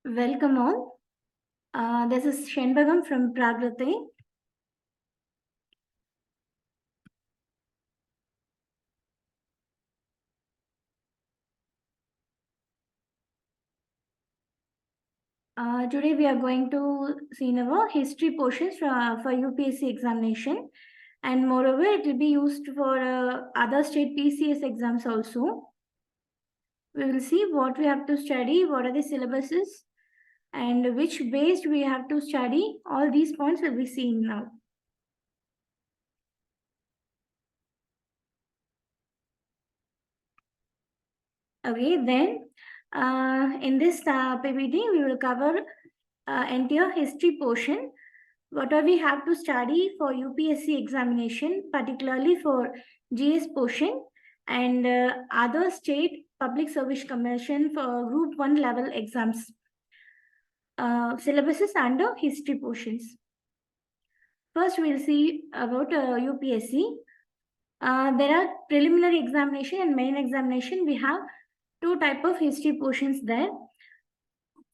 Welcome all. This is Shenbagam from Pragrati. Today we are going to see our history portions for UPSC examination, and moreover it will be used for other state PCS exams also. We will see what we have to study, what are the syllabuses, and which based we have to study. All these points will be seen now. Okay, then in this PPT we will cover entire history portion. What do we have to study for UPSC examination, particularly for GS portion and other state public service commission for group 1 level exams, syllabuses under history portions. First, we'll see about UPSC. There are preliminary examination and main examination. We have two type of history portions there.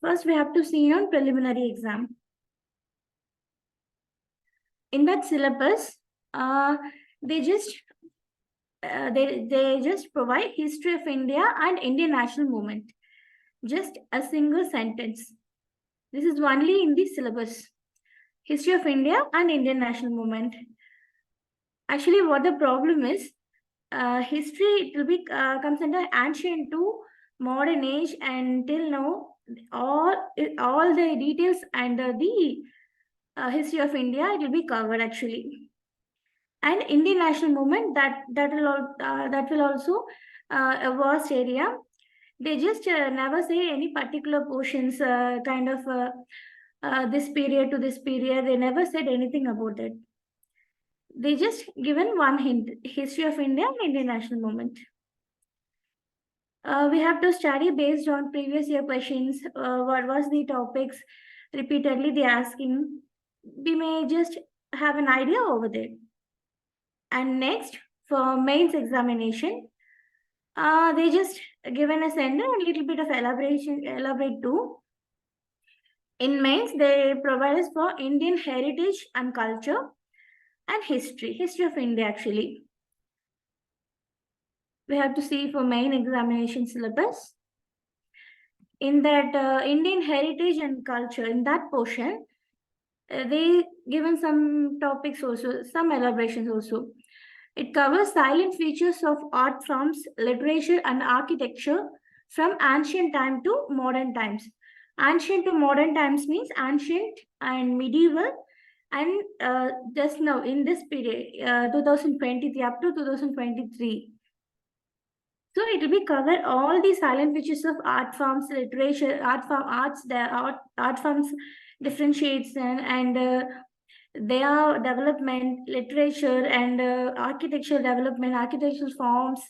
First, we have to see on preliminary exam. In that syllabus, they just provide history of India and Indian national movement. Just a single sentence. This is only in the syllabus. History of India and Indian national movement. Actually, what the problem is, history it will be comes under ancient to modern age, and till now all the details under the history of India it will be covered actually. And Indian national movement that will also a vast area. They just never say any particular portions kind of this period to this period. They never said anything about it. They just given one hint: history of India and Indian national movement. We have to study based on previous year questions. What was the topics repeatedly they asking? We may just have an idea over there. And next, for mains examination, they just given us a little bit of elaborate too. In mains, they provide us for Indian heritage and culture and history of India actually. We have to see for main examination syllabus. In that Indian heritage and culture, in that portion, they given some topics also, some elaborations also. It covers silent features of art forms, literature, and architecture from ancient time to modern times. Ancient to modern times means ancient and medieval, and just now in this period, 2023 up to 2023. So it will be cover all the silent features of art forms, literature, art forms differentiates and their development, literature, and architectural development, architectural forms.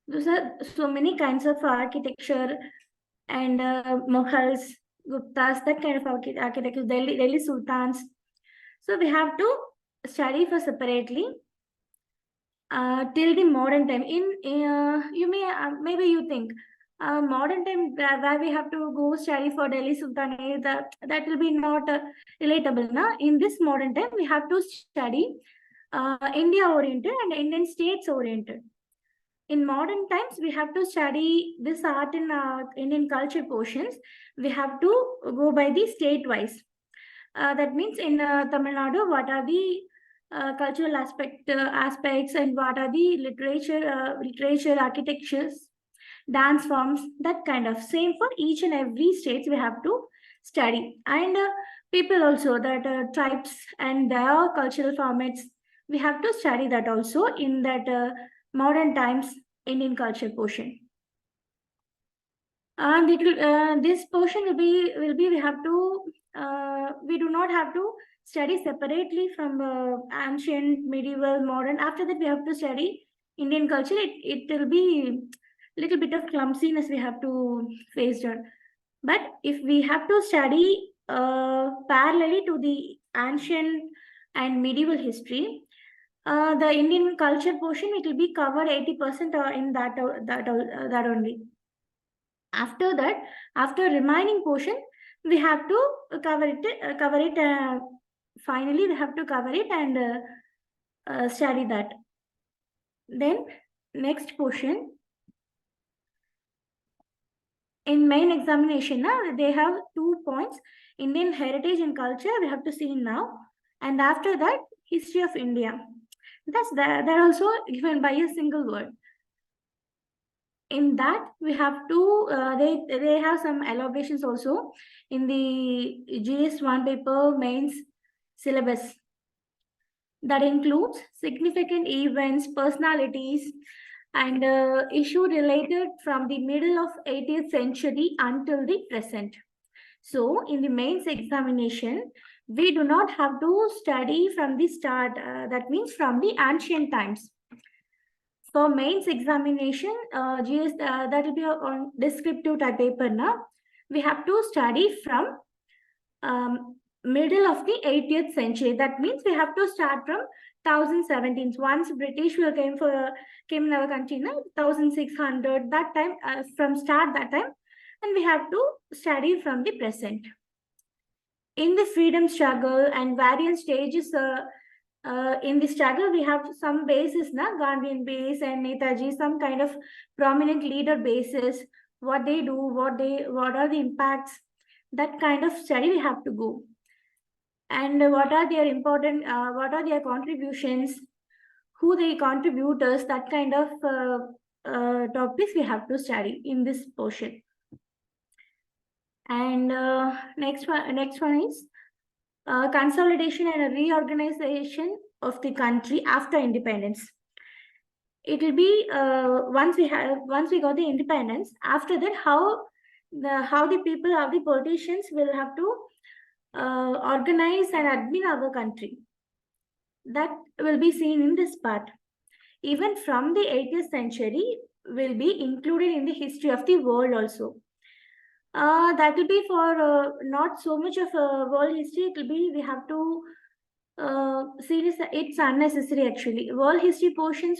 Those are so many kinds of architecture, and Mughals, Guptas, that kind of architecture, Delhi Sultans. So we have to study for separately till the modern time. You may maybe you think modern time where we have to go study for Delhi Sultanate, that will be not relatable. Na? In this modern time, we have to study India oriented and Indian states oriented. In modern times, we have to study this art and Indian culture portions. We have to go by the state wise. That means in Tamil Nadu, what are the cultural aspects, and what are the literature, architectures, dance forms, that kind of. Same for each and every states we have to study. And people also, that tribes and their cultural formats, we have to study that also in that modern times Indian culture portion. And this portion will be we have to we do not have to study separately from ancient, medieval, modern. After that, we have to study Indian culture. It will be little bit of clumsiness we have to face on. But if we have to study parallelly to the ancient and medieval history, the Indian culture portion, it will be covered 80% in that only. After that, after remaining portion, we have to cover it. Finally, we have to cover it and study that. Then next portion. In main examination, they have 2 points. Indian heritage and culture, we have to see now. And after that, history of India. They're also given by a single word. In that, we have to, they have some elaborations also in the GS1 paper mains syllabus. That includes significant events, personalities, and issue related from the middle of 18th century until the present. So in the mains examination, we do not have to study from the start, that means from the ancient times. For mains examination, that will be on descriptive type paper now. We have to study from middle of the 80th century. That means we have to start from 1017. Once British will came in our country now, 1600, that time, from start that time, and we have to study from the present. In the freedom struggle and various stages in the struggle, we have some bases, Gandhian base and Netaji, some kind of prominent leader bases, what they do, what are the impacts, that kind of study we have to go. And what are their important, what are their contributions, who the contributors, that kind of topics we have to study in this portion. And next one is consolidation and reorganization of the country after independence. It will be once we got the independence. After that, how the people, how the politicians will have to organize and admin our country. That will be seen in this part. Even from the 18th century will be included in the history of the world also. That will be for not so much of world history. It will be, we have to see this, it's unnecessary actually. World history portion,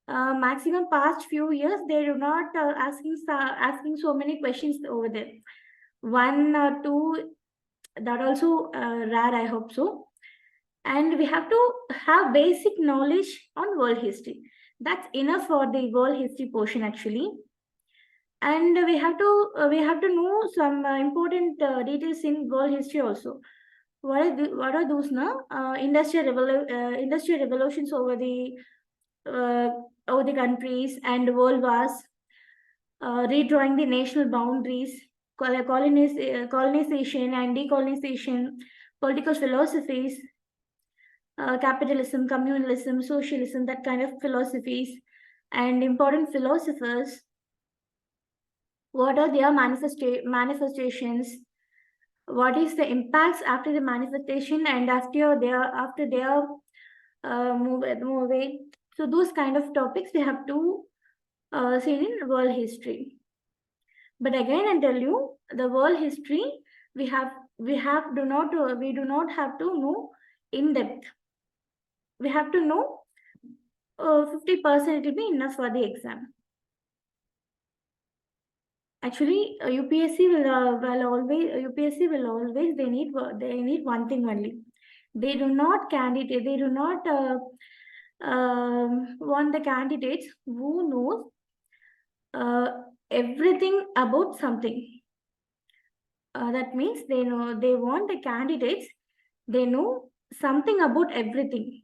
maximum past few years, they do not asking so many questions over there. 1 or 2, that also rare, I hope so. And we have to have basic knowledge on world history. That's enough for the world history portion actually. And we have to know some important details in world history also. What are those now? Industrial revolutions over the countries and world wars, redrawing the national boundaries, colonization and decolonization, political philosophies, capitalism, communalism, socialism, that kind of philosophies, and important philosophers. What are their manifestations? What is the impacts after the manifestation and after their move away? So those kind of topics we have to see in world history. But again, I tell you, the world history we do not have to know in depth. We have to know 50%. It will be enough for the exam. Actually, UPSC will always they need one thing only. They do not want the candidates who knows everything about something. That means they want the candidates, they know something about everything.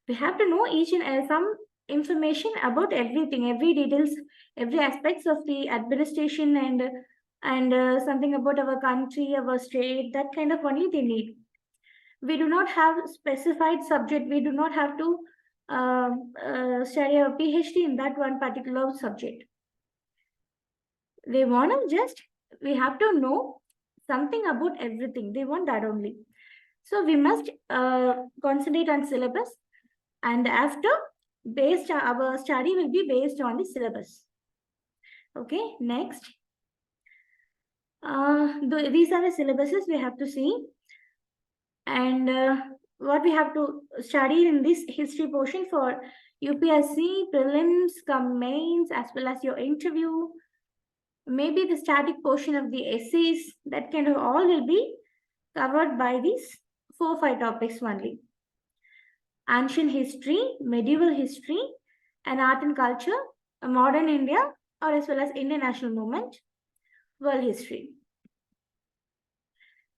We have to know each and some information about everything, every details, every aspects of the administration and something about our country, our state, that kind of only they need. We do not have specified subject. We do not have to study a PhD in that one particular subject. They want to we have to know something about everything. They want that only. So we must concentrate on syllabus, and after our study will be based on the syllabus. Okay, next. These are the syllabuses we have to see. And what we have to study in this history portion for UPSC prelims, come mains, as well as your interview, maybe the static portion of the essays, that kind of all will be covered by these 4-5 topics only. Ancient history, medieval history, and art and culture, modern India, or as well as Indian national movement, world history.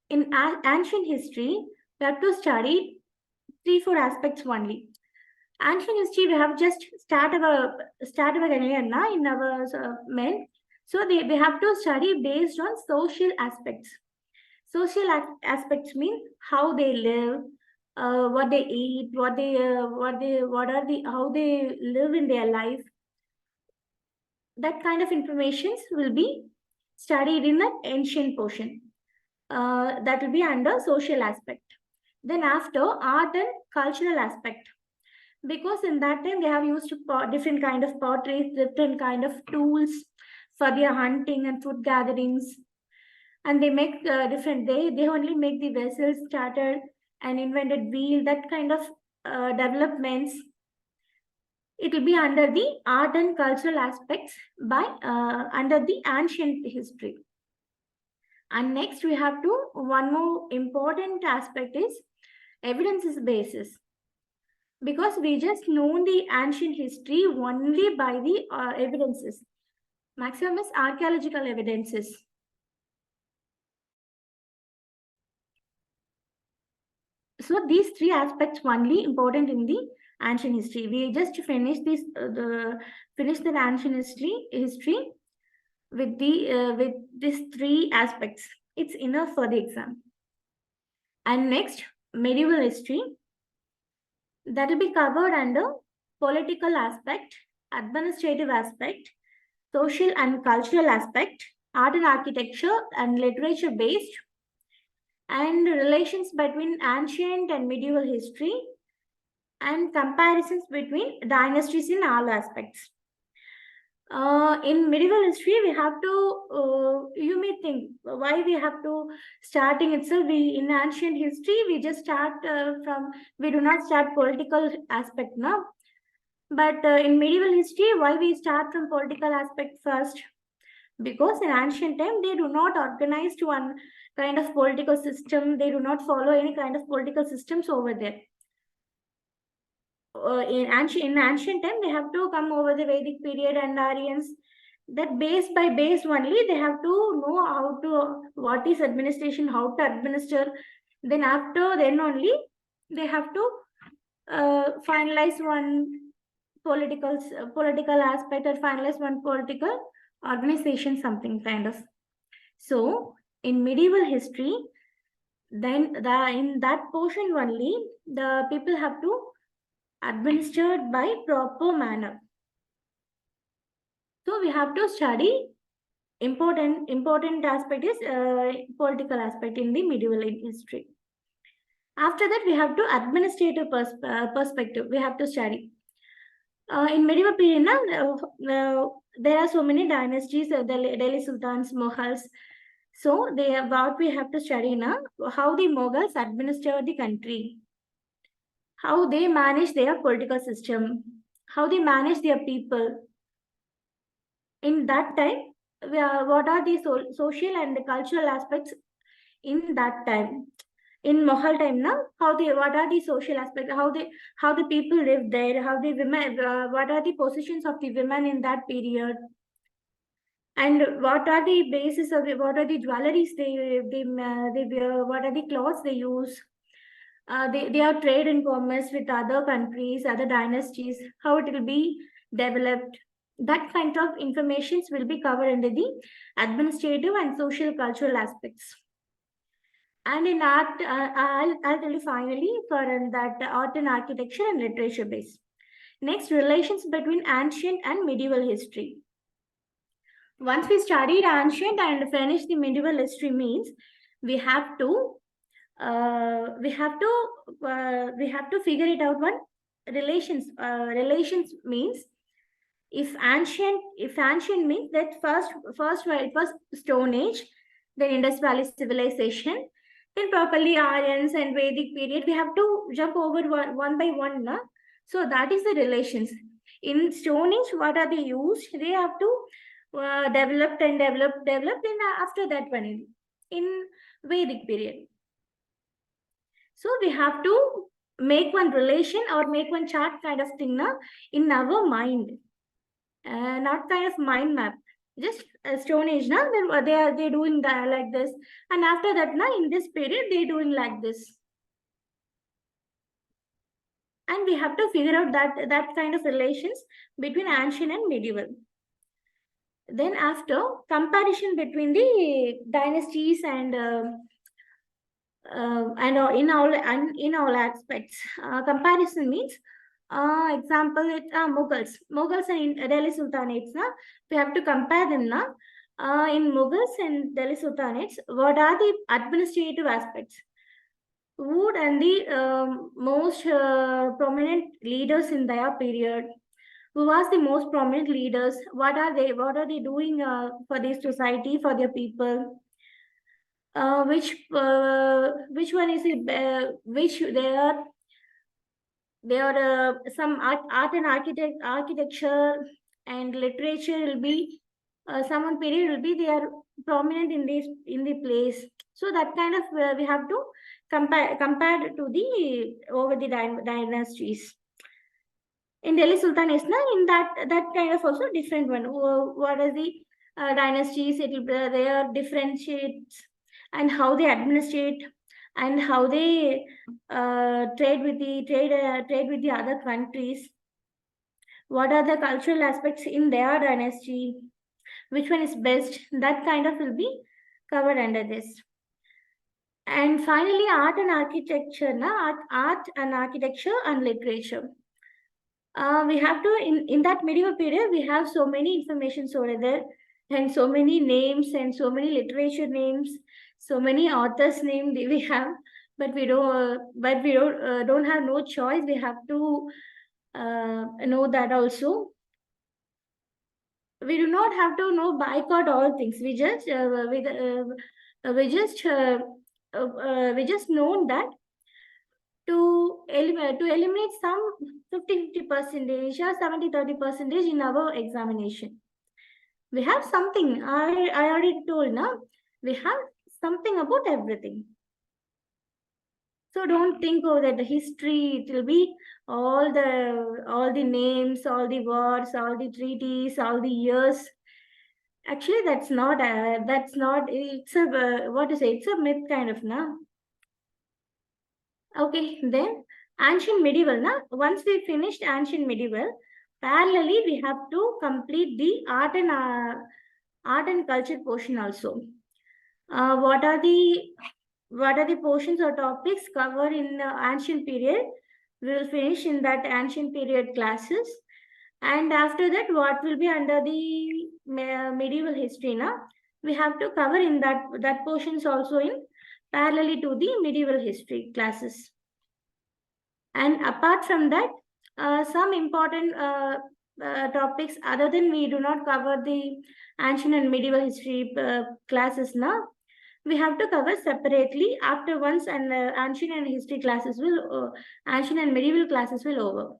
In ancient history, we have to study 3-4 aspects only. Ancient history, we have just started our in our men. So we have to study based on social aspects. Social aspects mean how they live, what they eat, how they live in their life. That kind of information will be studied in the ancient portion. That will be under social aspect. Then after, art and cultural aspect. Because in that time they have used different kind of pottery, different kind of tools for their hunting and food gatherings. And they make they only make the vessels, started and invented wheel, that kind of developments. It will be under the art and cultural aspects by under the ancient history. And next we have to, one more important aspect is evidences basis. Because we just know the ancient history only by the evidences. Maximum is archaeological evidences. So these 3 aspects only important in the ancient history. We just finished this the ancient history with these 3 aspects. It's enough for the exam. And next, medieval history. That will be covered under political aspect, administrative aspect, social and cultural aspect, art and architecture and literature based, and relations between ancient and medieval history, and comparisons between dynasties in all aspects. In medieval history, we have to, you may think, why we have to starting itself, in ancient history, we just start we do not start political aspect now. But in medieval history, why we start from political aspect first? Because in ancient time, they do not organize to one kind of political system. They do not follow any kind of political systems over there. In ancient time, they have to come over the Vedic period and Aryans. That base by base only, they have to know what is administration, how to administer. Then only, they have to finalize one political aspect, or finalize one political organization, something kind of. So in medieval history, then in that portion only, the people have to administered by proper manner. So we have to study important aspect is political aspect in the medieval history. After that, we have to administrative perspective. We have to study. In medieval period, there are so many dynasties, Delhi Sultans, Mughals. So what we have to study now, how the Mughals administered the country, how they manage their political system, how they manage their people. In that time, what are the social and the cultural aspects in that time? In Mughal time now, what are the social aspects? How the people live there? How the women? What are the positions of the women in that period? And what are the basis of what are the jewelries they wear? What are the clothes they use? They are trade and commerce with other countries, other dynasties. How it will be developed? That kind of informations will be covered under the administrative and social cultural aspects. And in art, I'll tell you finally for that art and architecture and literature base. Next, relations between ancient and medieval history. Once we studied ancient and finished the medieval history means we have to figure it out. One relations means if ancient means that first it was Stone Age, then Indus Valley civilization, then properly Aryans and Vedic period. We have to jump over one by one. So that is the relations. In Stone Age, what are they used? They have to develop, and after that one in Vedic period. So we have to make one relation or make one chart kind of thing now in our mind, not kind of mind map. Just Stone Age now, then they doing that like this, and after that now in this period they doing like this, and we have to figure out that kind of relations between ancient and medieval. Then after comparison between the dynasties and in all aspects. Comparison means, example, Mughals and Delhi Sultanates. Na, we have to compare them now. In Mughals and Delhi Sultanates, what are the administrative aspects? Who and the most prominent leaders in their period? Who was the most prominent leaders? What are they? What are they doing for this society, for their people? Which one is it? Which there are some art and architecture and literature will be someone period will be they are prominent in this in the place. So that kind of we have to compare to the over the dynasties. In Delhi Sultanate, in that kind of also different one. What are the dynasties? It will they are differentiates and how they administrate and how they trade with the other countries. What are the cultural aspects in their dynasty? Which one is best? That kind of will be covered under this. And finally, art and architecture, art and architecture and literature. We have to in that medieval period we have so many informations over there, and so many names and so many literature names, so many authors name we have, but we don't have no choice. We have to know that also. We do not have to know boycott all things. We just know that to eliminate some 50% or 70-30% in our examination. We have something, I already told now, we have something about everything. So don't think of that the history, it will be all the names, all the wars, all the treaties, all the years. Actually, that's not, it's a, what to say, it's a myth kind of, now. Okay, then ancient medieval. Once we finished ancient medieval, parallelly we have to complete the art and culture portion also. What are the portions or topics covered in ancient period? We will finish in that ancient period classes, and after that, what will be under the medieval history? We have to cover in that portions also in parallelly to the medieval history classes. And apart from that, some important topics other than we do not cover the ancient and medieval history classes now, we have to cover separately after once and ancient and history classes will ancient and medieval classes will over.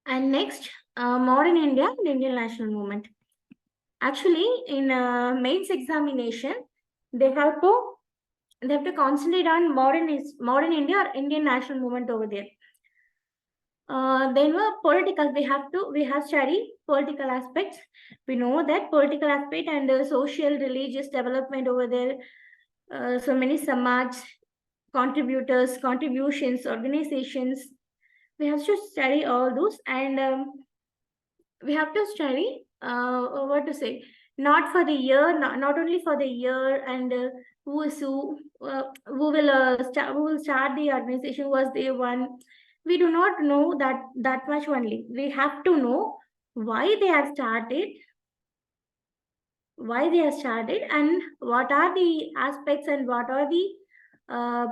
And next, modern India and Indian national movement. Actually, in mains examination, they have to concentrate on modern India or Indian national movement over there. Then political, we have study political aspects. We know that political aspect and social, religious development over there. So many samaj contributions, organizations. We have to study all those, and we have to study what to say, not for the year, not only for the year, and who will start the organization, was there one. We do not know that much only. We have to know why they have started, and what are the aspects and what are the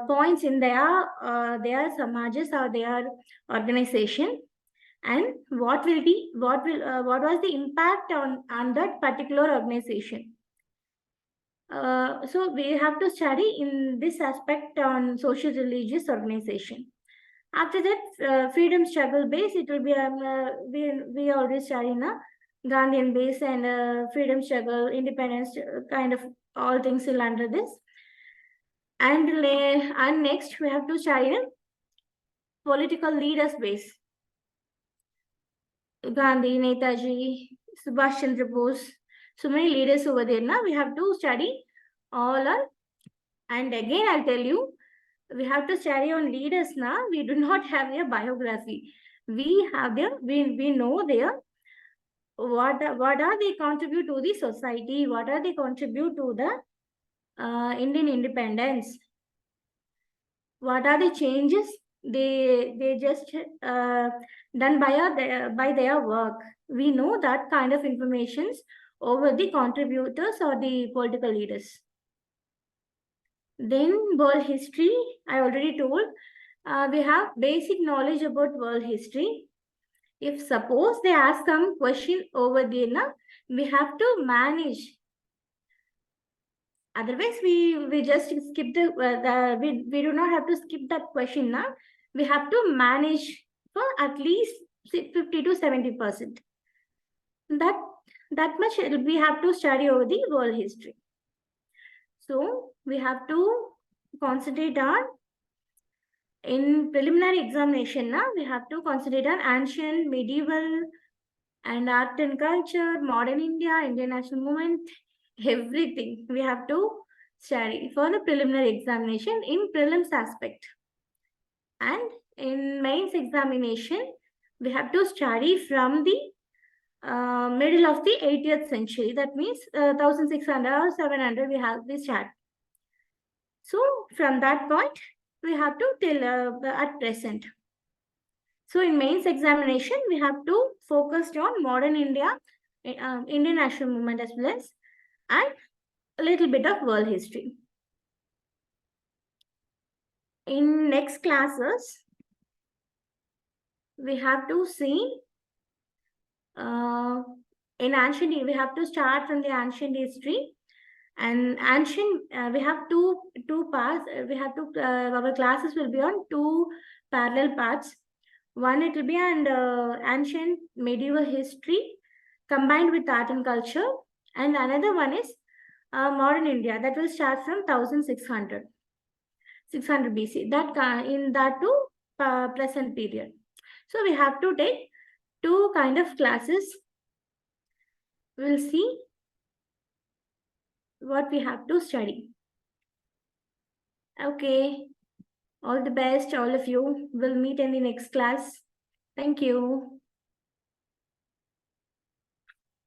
points in their samajas or their organization, and what was the impact on that particular organization. So we have to study in this aspect on social religious organization. After that, freedom struggle base, it will be we already study na Gandhian base and freedom struggle, independence, kind of all things will under this. And next we have to study political leaders base. Gandhi, Netaji, Subhash Chandra Bose, so many leaders over there. Now we have to study all our. And again, I'll tell you, we have to study on leaders now. We do not have their biography. We have their, we know their what are they contribute to the society, what are they contribute to the Indian independence, what are the changes they just done by their work. We know that kind of informations over the contributors or the political leaders. Then world history, I already told. We have basic knowledge about world history. If suppose they ask some question over there, na, we have to manage. Otherwise, we just skip we do not have to skip that question now. We have to manage for at least 50 to 70%. That much we have to study over the world history. So we have to concentrate on in preliminary examination now. We have to concentrate on ancient, medieval, and art and culture, modern India, Indian national movement, everything we have to study for the preliminary examination in prelims aspect. And in mains examination, we have to study from the middle of the 80th century. That means 1600 or 700 we have this start. So from that point, we have to till at present. So in mains examination, we have to focus on modern India, Indian national movement as well as, and a little bit of world history. In next classes, we have to see in ancient, we have to start from the ancient history. And ancient, we have two parts. We have to, our classes will be on two parallel parts. One, it will be an ancient medieval history combined with art and culture. And another one is modern India, that will start from 1600 BC, that in that to present period. So we have to take two kind of classes. We'll see what we have to study. Okay, all the best, all of you. We'll meet in the next class. Thank you.